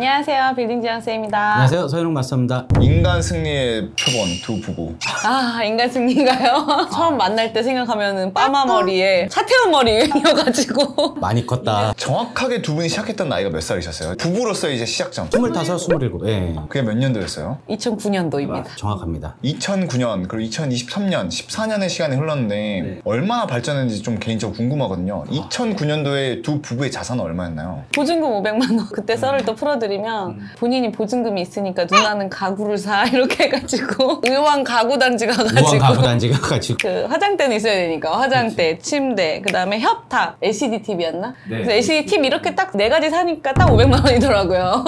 안녕하세요. 빌딩 지향쌤입니다. 안녕하세요. 서현웅 마스터입니다. 인간 승리의 표본 두 부부. 아, 인간 승리인가요? 처음 만날 때 생각하면은 빠마 머리에 차태현 머리여가지고 많이 컸다. 정확하게 두 분이 시작했던 나이가 몇 살이셨어요? 부부로서 이제 시작점. 25, 27. 예. 그게 몇 년도였어요? 2009년도입니다. 정확합니다. 2009년 그리고 2023년 14년의 시간이 흘렀는데 얼마나 발전했는지 좀 개인적으로 궁금하거든요. 2009년도에 두 부부의 자산은 얼마였나요? 보증금 500만 원. 그때 썰을 또 풀어드리면 본인이 보증금이 있으니까 누나는 가구를 사 이렇게 해가지고 의왕 가구단지 가가지고 우왕 가구단지 가가지고 그 화장대는 있어야 되니까 화장대, 침대, 그 다음에 협탁, LCD TV였나? 그래서 LCD TV 이렇게 딱 4가지 사니까 딱 500만 원이더라고요.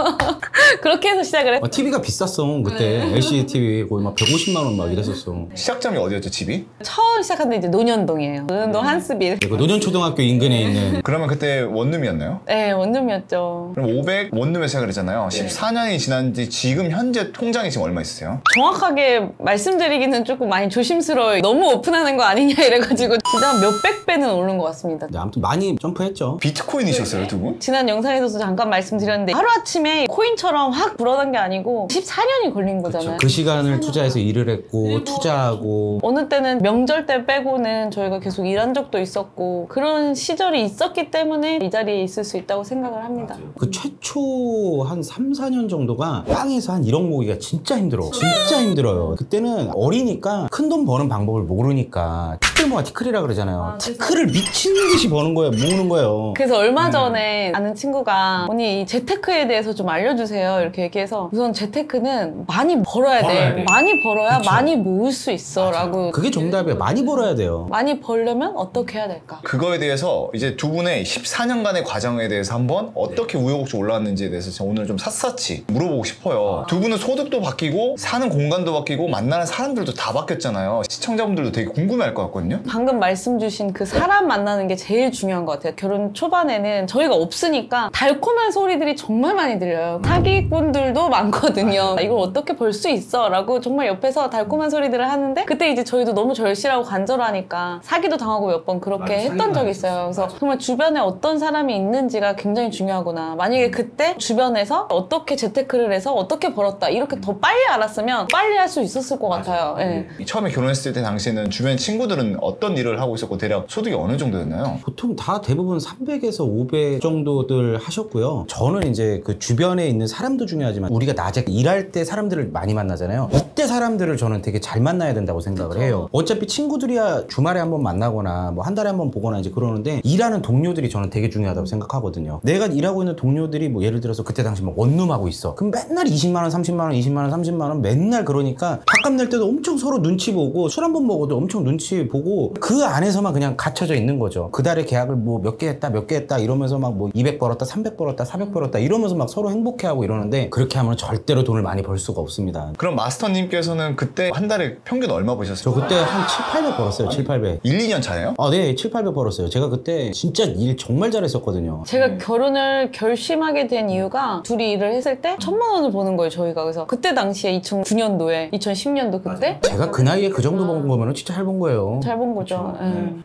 그렇게 해서 시작을 했어요. TV가 비쌌어. 그때 LCD TV 거의 막 150만 원 막 이랬었어. 시작점이 어디였죠, 집이? 처음 시작한 데 이제 논현동이에요. 논현동 한스빌. 그 노년초등학교 인근에 있는 그러면 그때 원룸이었나요? 네, 원룸이었죠. 그럼 500 원룸에 시작을 했잖아요. 14년이 지난 지 지금 현재 통장이 지금 얼마 있으세요? 정확하게 말씀드리기는 조금 많이 조심스러워요. 너무 오픈하는 거 아니냐 이래가지고 진짜 몇백 배는 오른 것 같습니다. 네, 아무튼 많이 점프했죠. 비트코인이셨어요, 두 분? 지난 영상에서도 잠깐 말씀드렸는데 하루아침에 코인처럼 확 불어난 게 아니고 14년이 걸린 거잖아요. 그 시간을 투자해서 일을 했고 투자하고 어느 때는 명절 때 빼고는 저희가 계속 일한 적도 있었고 그런 시절이 있었기 때문에 이 자리에 있을 수 있다고 생각을 합니다. 그 최초 한 3, 4년 정도가 빵에서 한 1억 모으기가 진짜 힘들어. 진짜 힘들어요. 그때는 어리니까 큰 돈 버는 방법을 모르니까 티끌 모아 티끌이라 그러잖아요. 티끌을 미친 듯이 버는 거예요. 모으는 거예요. 그래서 얼마 전에 아는 친구가 언니 이 재테크에 대해서 좀 알려주세요 이렇게 얘기해서 우선 재테크는 많이 벌어야 돼. 많이 벌어야 그쵸. 많이 모을 수 있어 라고. 그게 정답이에요. 많이 벌어야 돼요. 많이 벌려면 어떻게 해야 될까? 그거에 대해서 이제 두 분의 14년간의 과정에 대해서 한번 어떻게 우여곡절 올라왔는지에 대해서 제가 오늘 좀 샅샅이 물어보고 싶어요. 두 분은 소득도 바뀌고 사는 공간도 바뀌고 만나는 사람들도 다 바뀌었잖아요. 시청자분들도 되게 궁금해할 것 같거든요. 방금 말씀 주신 그 사람 만나는 게 제일 중요한 것 같아요. 결혼 초반에는 저희가 없으니까 달콤한 소리들이 정말 많이 들려요. 사기꾼들도 많거든요. 이걸 어떻게 벌 수 있어? 라고 정말 옆에서 달콤한 소리들을 하는데 그때 이제 저희도 너무 절실하고 간절하니까 사기도 당하고 몇 번 그렇게 했던 적이 있어요. 그래서 정말 주변에 어떤 사람이 있는지가 굉장히 중요하구나. 만약에 그때 주변에서 어떻게 재테크를 해서 어떻게 벌었다 이렇게 더 빨리 알았으면 빨리 할 수 있었을 것 같아요. 네. 처음에 결혼했을 때 당시에는 주변 친구들은 어떤 일을 하고 있었고 대략 소득이 어느 정도였나요? 보통 다 대부분 300에서 500 정도들 하셨고요. 저는 이제 그 주변에 있는 사람도 중요하지만 우리가 낮에 일할 때 사람들을 많이 만나잖아요. 이때 사람들을 저는 되게 잘 만나야 된다고 생각을 해요. 어차피 친구들이야 주말에 한번 만나거나 뭐 한 달에 한번 보거나 이제 그러는데 일하는 동료들이 저는 되게 중요하다고 생각하거든요. 내가 일하고 있는 동료들이 뭐 예를 들어서 그때 당시 뭐 원룸하고 있어. 그럼 맨날 20만 원, 30만 원, 20만 원, 30만 원 맨날 그러니까 밥값 낼 때도 엄청 서로 눈치 보고 술 한 번 먹어도 엄청 눈치 보고 그 안에서만 그냥 갇혀져 있는 거죠. 그 달에 계약을 뭐 몇 개 했다 몇 개 했다 이러면서 막 뭐 200 벌었다 300 벌었다 400 벌었다 이러면서 막 서로 행복해하고 이러는데 그렇게 하면 절대로 돈을 많이 벌 수가 없습니다. 그럼 마스터님께서는 그때 한 달에 평균 얼마 버셨어요? 저 그때 한 7, 800 벌었어요. 7, 800. 1, 2년 차예요? 네, 7, 800 벌었어요. 제가 그때 진짜 일 정말 잘했었거든요. 제가 결혼을 결심하게 된 이유가 둘이 일을 했을 때 1,000만 원을 버는 거예요, 저희가. 그래서 그때 당시에 2009년도에 2010년도 그때 제가 그 나이에 그 정도 번 거면 진짜 잘 번 거예요. 잘 본 거죠.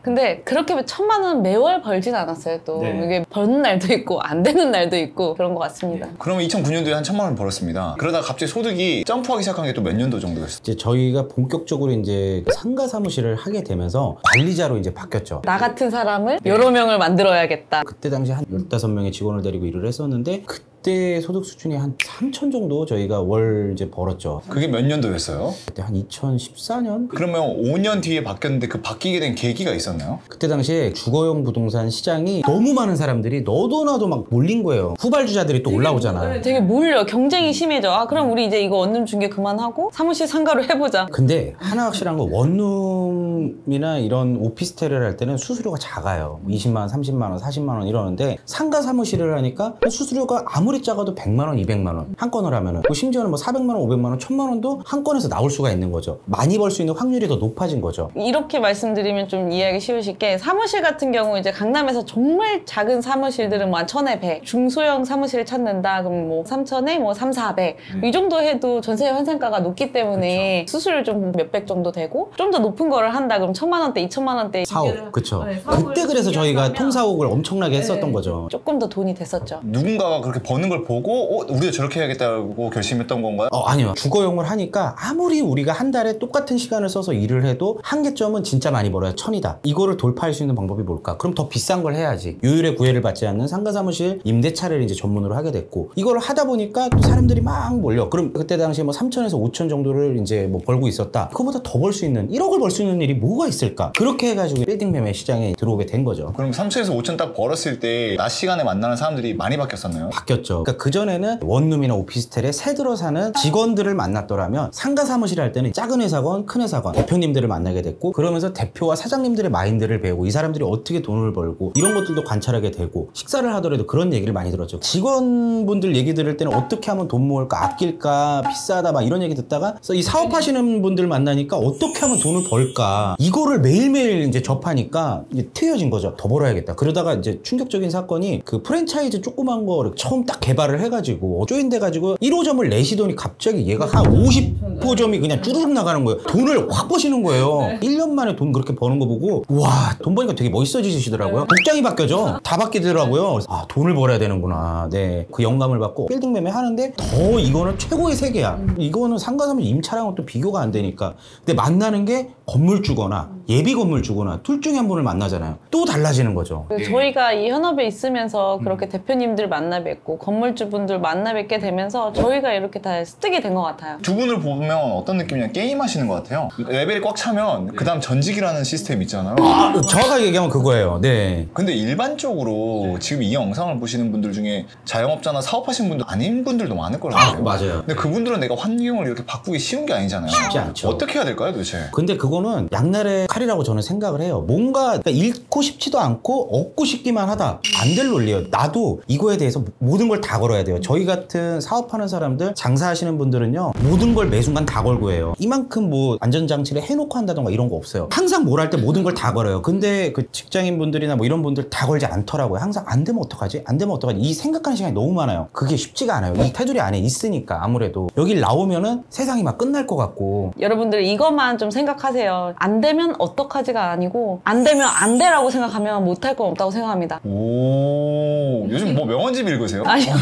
근데 그렇게 1,000만 원 매월 벌진 않았어요. 또 이게 버는 날도 있고 안 되는 날도 있고 그런 것 같습니다. 그러면 2009년도에 한 1,000만 원 벌었습니다. 그러다가 갑자기 소득이 점프하기 시작한 게 또 몇 년도 정도였어요? 이제 저희가 본격적으로 이제 상가 사무실을 하게 되면서 관리자로 이제 바뀌었죠. 나 같은 사람을 여러 명을 만들어야겠다. 그때 당시 한 15명의 직원을 데리고 일을 했었는데 그때 소득 수준이 한 3천 정도 저희가 월 이제 벌었죠. 그게 몇 년도였어요? 그때 한 2014년? 그러면 5년 뒤에 바뀌었는데 그 바뀌게 된 계기가 있었나요? 그때 당시에 주거용 부동산 시장이 너무 많은 사람들이 너도 나도 막 몰린 거예요. 후발주자들이 또 올라오잖아요. 되게 몰려. 경쟁이 심해져. 아, 그럼 우리 이제 이거 원룸 중개 그만하고 사무실 상가로 해보자. 근데 하나 확실한 건 원룸이나 이런 오피스텔을 할 때는 수수료가 작아요. 20만 원, 30만 원, 40만 원 이러는데 상가 사무실을 하니까 수수료가 아무리 작아도 100만 원, 200만 원 한 건을 하면은 심지어는 뭐 400만 원, 500만 원, 1000만 원도 한 건에서 나올 수가 있는 거죠. 많이 벌 수 있는 확률이 더 높아진 거죠. 이렇게 말씀드리면 좀 이해하기 쉬우실 게 사무실 같은 경우 이제 강남에서 정말 작은 사무실들은 뭐 한 1,000에 100 중소형 사무실을 찾는다 그럼 뭐 3,000에 뭐 3, 400 이 정도 해도 전세 환산가가 높기 때문에 수수료 좀 몇백 정도 되고 좀 더 높은 거를 한다 그럼 1,000만 원대, 2,000만 원대 사옥, 그쵸. 그때 그래서 저희가 통사옥을 엄청나게 했었던 거죠. 조금 더 돈이 됐었죠. 누군가가 그렇게 버는 되는 걸 보고 우리도 저렇게 해야겠다고 결심했던 건가요? 아니요. 주거용을 하니까 아무리 우리가 한 달에 똑같은 시간을 써서 일을 해도 한계점은 진짜 많이 벌어요. 1000이다. 이거를 돌파할 수 있는 방법이 뭘까? 그럼 더 비싼 걸 해야지. 요율의 구애를 받지 않는 상가사무실 임대차를 이제 전문으로 하게 됐고, 이걸 하다 보니까 또 사람들이 막 몰려. 그럼 그때 당시에 뭐 3천에서 5천 정도를 이제 뭐 벌고 있었다. 그거보다 더 벌 수 있는 1억을 벌 수 있는 일이 뭐가 있을까? 그렇게 해가지고 빌딩 매매 시장에 들어오게 된 거죠. 그럼 3천에서 5천 딱 벌었을 때 낮 시간에 만나는 사람들이 많이 바뀌었었나요? 바뀌었죠. 그러니까 그전에는 원룸이나 오피스텔에 새 들어 사는 직원들을 만났더라면 상가 사무실 할 때는 작은 회사건 큰 회사건 대표님들을 만나게 됐고, 그러면서 대표와 사장님들의 마인드를 배우고 이 사람들이 어떻게 돈을 벌고 이런 것들도 관찰하게 되고, 식사를 하더라도 그런 얘기를 많이 들었죠. 직원분들 얘기 들을 때는 어떻게 하면 돈 모을까, 아낄까, 비싸다 막 이런 얘기 듣다가 이 사업하시는 분들 만나니까 어떻게 하면 돈을 벌까, 이거를 매일매일 이제 접하니까 이제 트여진 거죠. 더 벌어야겠다. 그러다가 이제 충격적인 사건이 그 프랜차이즈 조그만 거 처음 딱 개발을 해가지고 조인돼가지고 1호점을 내시더니 갑자기 얘가 한 50호점이 그냥 쭈르륵 나가는 거예요. 돈을 확 버시는 거예요. 1년 만에 돈 그렇게 버는 거 보고 와, 돈 버니까 되게 멋있어지시더라고요. 복장이 바뀌어져. 다 바뀌더라고요. 아, 돈을 벌어야 되는구나. 네, 그 영감을 받고 빌딩 매매 하는데 더 이거는 최고의 세계야. 이거는 상가사무실 임차랑은 또 비교가 안 되니까. 근데 만나는 게 건물주거나 예비 건물주거나 둘 중에 한 분을 만나잖아요. 또 달라지는 거죠. 저희가 이 현업에 있으면서 그렇게 대표님들 만나 뵙고 건물주분들 만나 뵙게 되면서 저희가 이렇게 다 습득이 된 것 같아요. 두 분을 보면 어떤 느낌이냐, 게임 하시는 것 같아요. 레벨이 꽉 차면 그 다음 전직이라는 시스템 있잖아요. 정확하게 얘기하면 그거예요. 네. 근데 일반적으로 지금 이 영상을 보시는 분들 중에 자영업자나 사업하시는 분들 아닌 분들도 많을 거라고 생각해요. 맞아요. 근데 그분들은 내가 환경을 이렇게 바꾸기 쉬운 게 아니잖아요. 쉽지 않죠. 어떻게 해야 될까요, 도대체? 근데 그거는 양날의 칼이라고 저는 생각을 해요. 뭔가 그러니까 잃고 싶지도 않고 얻고 싶기만 하다. 안 될 논리예요. 나도 이거에 대해서 모든 걸 다 걸어야 돼요. 저희 같은 사업하는 사람들, 장사하시는 분들은요, 모든 걸 매 순간 다 걸고 해요. 이만큼 뭐 안전장치를 해놓고 한다던가 이런 거 없어요. 항상 뭘 할 때 모든 걸 다 걸어요. 근데 그 직장인 분들이나 뭐 이런 분들 다 걸지 않더라고요. 항상 안 되면 어떡하지? 안 되면 어떡하지? 이 생각하는 시간이 너무 많아요. 그게 쉽지가 않아요. 이 테두리 안에 있으니까. 아무래도 여길 나오면은 세상이 막 끝날 것 같고. 여러분들 이것만 좀 생각하세요. 안 되면 어떡하지가 아니고 안 되면 안 되라고 생각하면 못할 건 없다고 생각합니다. 오, 요즘 뭐 명언집 읽으세요? 아니요.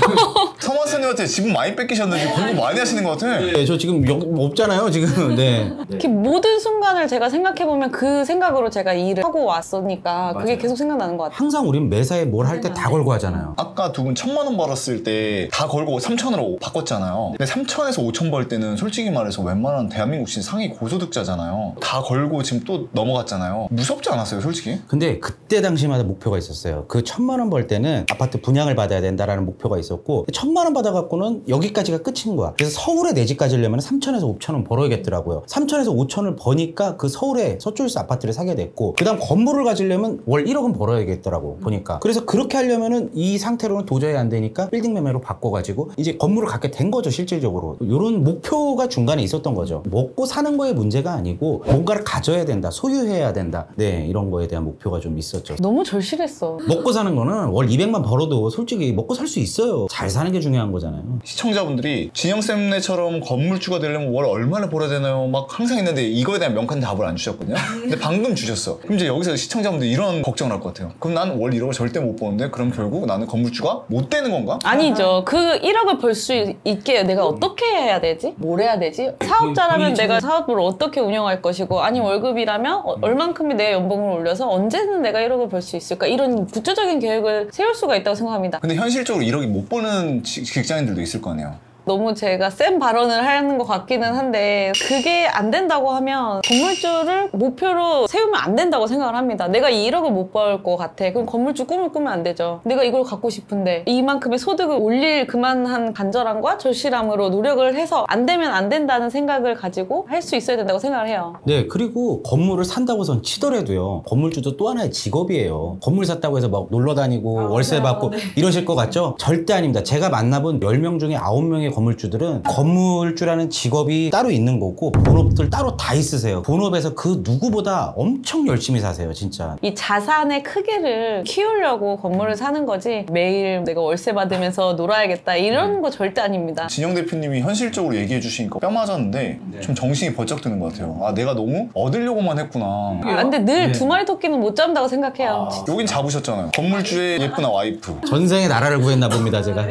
서마스님한테 지분 많이 뺏기셨는데 공부 많이 하시는 것 같아. 네, 저 지금 없잖아요, 지금. 네. 이렇게 모든 순간을 제가 생각해보면 그 생각으로 제가 이 일을 하고 왔으니까 그게 계속 생각나는 것 같아요. 항상 우리는 매사에 뭘 할 때 다 걸고 하잖아요. 아까 두 분 1000만 원 벌었을 때 다 걸고 3000으로 바꿨잖아요. 근데 3000에서 5000 벌 때는 솔직히 말해서 웬만한 대한민국 신 상위 고소득자잖아요. 다 걸고 지금 또 넘어갔잖아요. 무섭지 않았어요, 솔직히? 근데 그때 당시마다 목표가 있었어요. 그 1000만 원 벌 때는 아파트 분양을 받아야 된다라는 목표가 있었고, 1000만 원 받아갖고는 여기까지가 끝인 거야. 그래서 서울에 내 집 가지려면 3000에서 5000원 벌어야겠더라고요. 3000에서 5000을 버니까 그 서울에 서초일스 아파트를 사게 됐고, 그 다음 건물을 가지려면 월 1억은 벌어야겠더라고 보니까. 그래서 그렇게 하려면은 이 상태로는 도저히 안 되니까 빌딩 매매로 바꿔가지고 이제 건물을 갖게 된 거죠, 실질적으로. 이런 목표가 중간에 있었던 거죠. 먹고 사는 거의 문제가 아니고 뭔가를 가져야 된다, 소유해야 된다. 네, 이런 거에 대한 목표가 좀 있었죠. 너무 절실했어. 먹고 사는 거는 월 200만 벌어도 솔직히 먹고 살 수 있어요. 잘 사는 게 중요한 거잖아요. 시청자분들이 진영쌤네처럼 건물주가 되려면 월 얼마나 벌어야 되나요? 막 항상 있는데 이거에 대한 명확한 답을 안 주셨거든요. 근데 방금 주셨어. 그럼 이제 여기서 시청자분들 이런 걱정을 할 것 같아요. 그럼 난 월 1억을 절대 못 버는데 그럼 결국 나는 건물주가 못 되는 건가? 아니죠. 그 1억을 벌 수 있게 내가 어떻게 해야 되지? 뭘 해야 되지? 사업자라면 내가 사업을 어떻게 운영할 것이고, 아니 월급이라면 얼만큼이 내 연봉을 올려서 언제는 내가 1억을 벌 수 있을까? 이런 구체적인 계획을 세울 수가 있다고 생각합니다. 근데 현실적으로 1억이 못 버는 직장인들도 있을 거 아니에요. 너무 제가 센 발언을 하는 것 같기는 한데, 그게 안 된다고 하면 건물주를 목표로 세우면 안 된다고 생각을 합니다. 내가 이 1억을 못 벌 것 같아. 그럼 건물주 꿈을 꾸면 안 되죠. 내가 이걸 갖고 싶은데 이만큼의 소득을 올릴 그만한 간절함과 절실함으로 노력을 해서 안 되면 안 된다는 생각을 가지고 할 수 있어야 된다고 생각을 해요. 네, 그리고 건물을 산다고선 치더라도요, 건물주도 또 하나의 직업이에요. 건물 샀다고 해서 막 놀러 다니고 월세 받고 이러실 것 같죠? 절대 아닙니다. 제가 만나본 10명 중에 9명의 건물주들은 건물주라는 직업이 따로 있는 거고 본업들 따로 다 있으세요. 본업에서 그 누구보다 엄청 열심히 사세요, 진짜. 이 자산의 크기를 키우려고 건물을 사는 거지, 매일 내가 월세 받으면서 놀아야겠다 이런 거 절대 아닙니다. 진영 대표님이 현실적으로 얘기해 주시니까 뼈 맞았는데 좀 정신이 번쩍 드는 것 같아요. 아, 내가 너무 얻으려고만 했구나. 근데 늘 두 마리 토끼는 못 잡는다고 생각해요. 여긴 잡으셨잖아요. 건물주의 예쁜 와이프. 전생에 나라를 구했나 봅니다, 제가.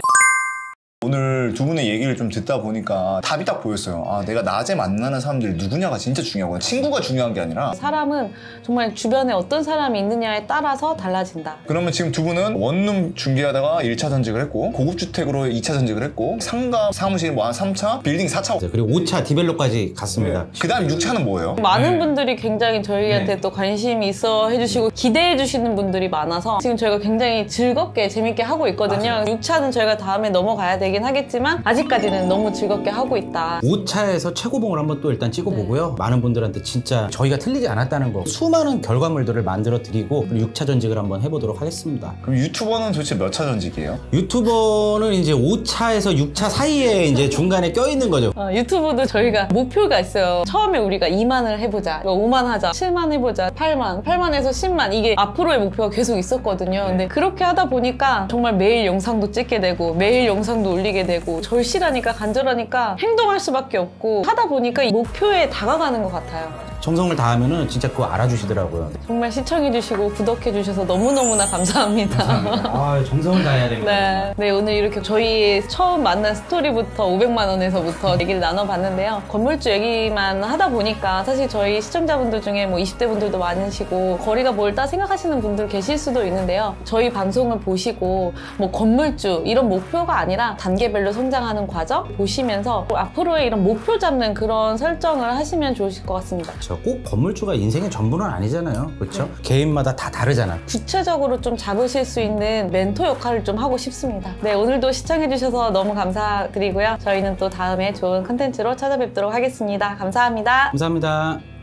오늘 두 분의 얘기를 좀 듣다 보니까 답이 딱 보였어요. 아, 내가 낮에 만나는 사람들이 누구냐가 진짜 중요하구나. 친구가 중요한 게 아니라. 사람은 정말 주변에 어떤 사람이 있느냐에 따라서 달라진다. 그러면 지금 두 분은 원룸 중개하다가 1차 전직을 했고, 고급주택으로 2차 전직을 했고, 상가 사무실 뭐 한 3차, 빌딩 4차. 그리고 5차 디벨롭까지 갔습니다. 그 다음 6차는 뭐예요? 많은 분들이 굉장히 저희한테 또 관심이 있어 해주시고 기대해 주시는 분들이 많아서 지금 저희가 굉장히 즐겁게 재밌게 하고 있거든요. 6차는 저희가 다음에 넘어가야 되긴 하겠지만 아직까지는 너무 즐겁게 하고 있다. 5차에서 최고봉을 한번 또 일단 찍어보고요. 많은 분들한테 진짜 저희가 틀리지 않았다는 거, 수많은 결과물들을 만들어 드리고 6차 전직을 한번 해보도록 하겠습니다. 그럼 유튜버는 도대체 몇 차 전직이에요? 유튜버는 이제 5차에서 6차 사이에 이제 중간에 껴있는 거죠. 유튜브도 저희가 목표가 있어요. 처음에 우리가 2만을 해보자, 5만 하자, 7만 해보자, 8만에서 10만, 이게 앞으로의 목표가 계속 있었거든요. 근데 그렇게 하다 보니까 정말 매일 영상도 찍게 되고 매일 영상도 올리게 되고 절실하니까 간절하니까 행동할 수밖에 없고 하다 보니까 이 목표에 다가가는 것 같아요. 정성을 다하면은 진짜 그거 알아주시더라고요. 정말 시청해주시고 구독해주셔서 너무너무나 감사합니다. 아, 정성을 다해야 됩니다. 네, 오늘 이렇게 저희 처음 만난 스토리부터 500만 원에서부터 얘기를 나눠봤는데요. 건물주 얘기만 하다 보니까 사실 저희 시청자분들 중에 뭐 20대 분들도 많으시고 거리가 멀다 생각하시는 분들 계실 수도 있는데요. 저희 방송을 보시고 뭐 건물주 이런 목표가 아니라 단계별로 성장하는 과정 보시면서 앞으로의 이런 목표 잡는 그런 설정을 하시면 좋으실 것 같습니다. 그렇죠. 꼭 건물주가 인생의 전부는 아니잖아요. 그렇죠? 개인마다 다 다르잖아. 구체적으로 좀 잡으실 수 있는 멘토 역할을 좀 하고 싶습니다. 네, 오늘도 시청해주셔서 너무 감사드리고요. 저희는 또 다음에 좋은 컨텐츠로 찾아뵙도록 하겠습니다. 감사합니다. 감사합니다.